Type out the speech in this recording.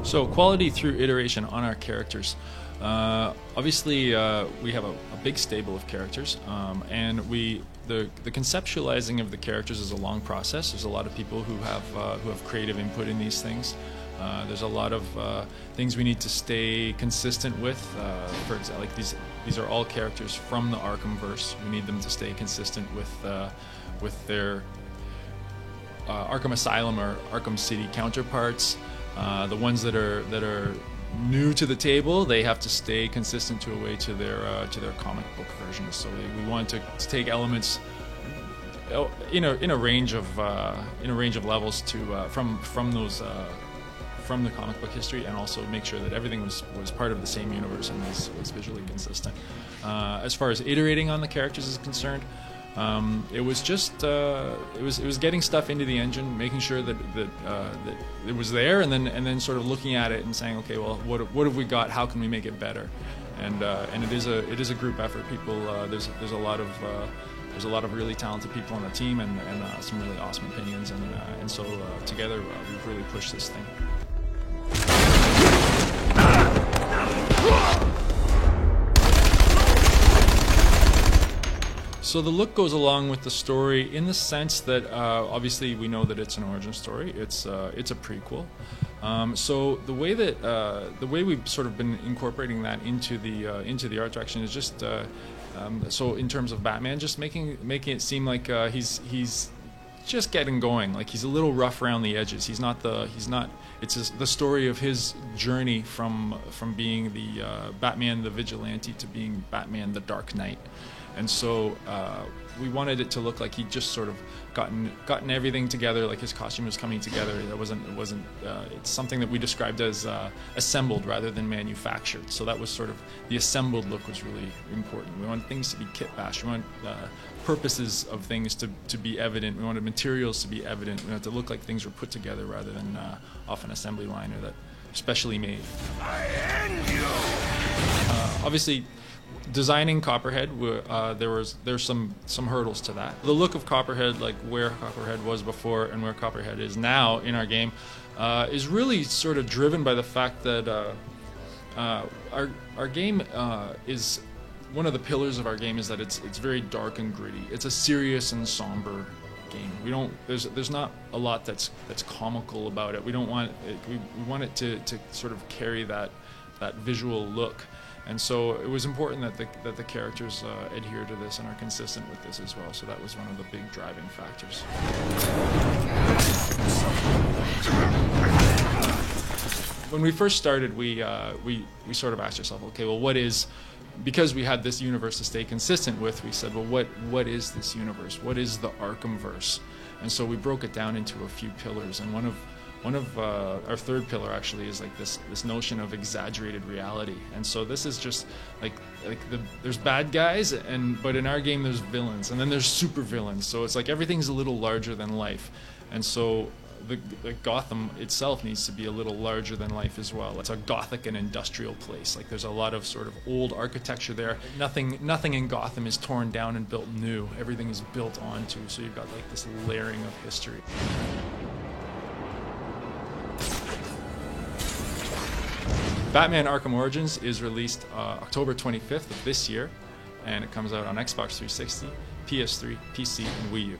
So quality through iteration on our characters. Obviously, we have a big stable of characters, and the conceptualizing of the characters is a long process. There's a lot of people who have creative input in these things. There's a lot of things we need to stay consistent with. For example, like these are all characters from the Arkhamverse. We need them to stay consistent with their Arkham Asylum or Arkham City counterparts. The ones that are new to the table, they have to stay consistent to their comic book versions. So we want to take elements in a range of levels to from the comic book history, and also make sure that everything was part of the same universe and was visually consistent. As far as iterating on the characters is concerned, it was just it was getting stuff into the engine, making sure that it was there, and then sort of looking at it and saying, okay, well, what have we got? How can we make it better? And it is a group effort. People, there's a lot of really talented people on the team, and some really awesome opinions, and so together we've really pushed this thing. So the look goes along with the story in the sense that obviously we know that it's an origin story. It's a prequel. So the way we've sort of been incorporating that into the art direction is just so in terms of Batman, just making it seem like he's just getting going. Like he's a little rough around the edges. It's the story of his journey from being the Batman the Vigilante to being Batman the Dark Knight. And so we wanted it to look like he'd just sort of gotten everything together, like his costume was coming together. It's something that we described as assembled rather than manufactured. So that was sort of, the assembled look was really important. We wanted things to be kit bashed. We wanted purposes of things to be evident. We wanted materials to be evident. We wanted to look like things were put together rather than off an assembly line or that specially made. Obviously, designing Copperhead, there's some hurdles to that. The look of Copperhead, like where Copperhead was before and where Copperhead is now in our game, is really sort of driven by the fact that our game is, one of the pillars of our game is that it's very dark and gritty. It's a serious and somber game. There's not a lot that's comical about it. We don't want it, we want it to sort of carry that visual look. And so it was important that the characters adhere to this and are consistent with this as well. So that was one of the big driving factors. When we first started, we sort of asked ourselves, okay, well, because we had this universe to stay consistent with, we said, well, what is this universe? What is the Arkhamverse? And so we broke it down into a few pillars, and one of our third pillar actually is like this notion of exaggerated reality. And so this is just there's bad guys, but in our game there's villains, and then there's super villains. So it's like everything's a little larger than life, and so the Gotham itself needs to be a little larger than life as well. It's a gothic and industrial place. Like there's a lot of sort of old architecture there. Nothing in Gotham is torn down and built new. Everything is built onto. So you've got like this layering of history. Batman Arkham Origins is released October 25th of this year, and it comes out on Xbox 360, PS3, PC, and Wii U.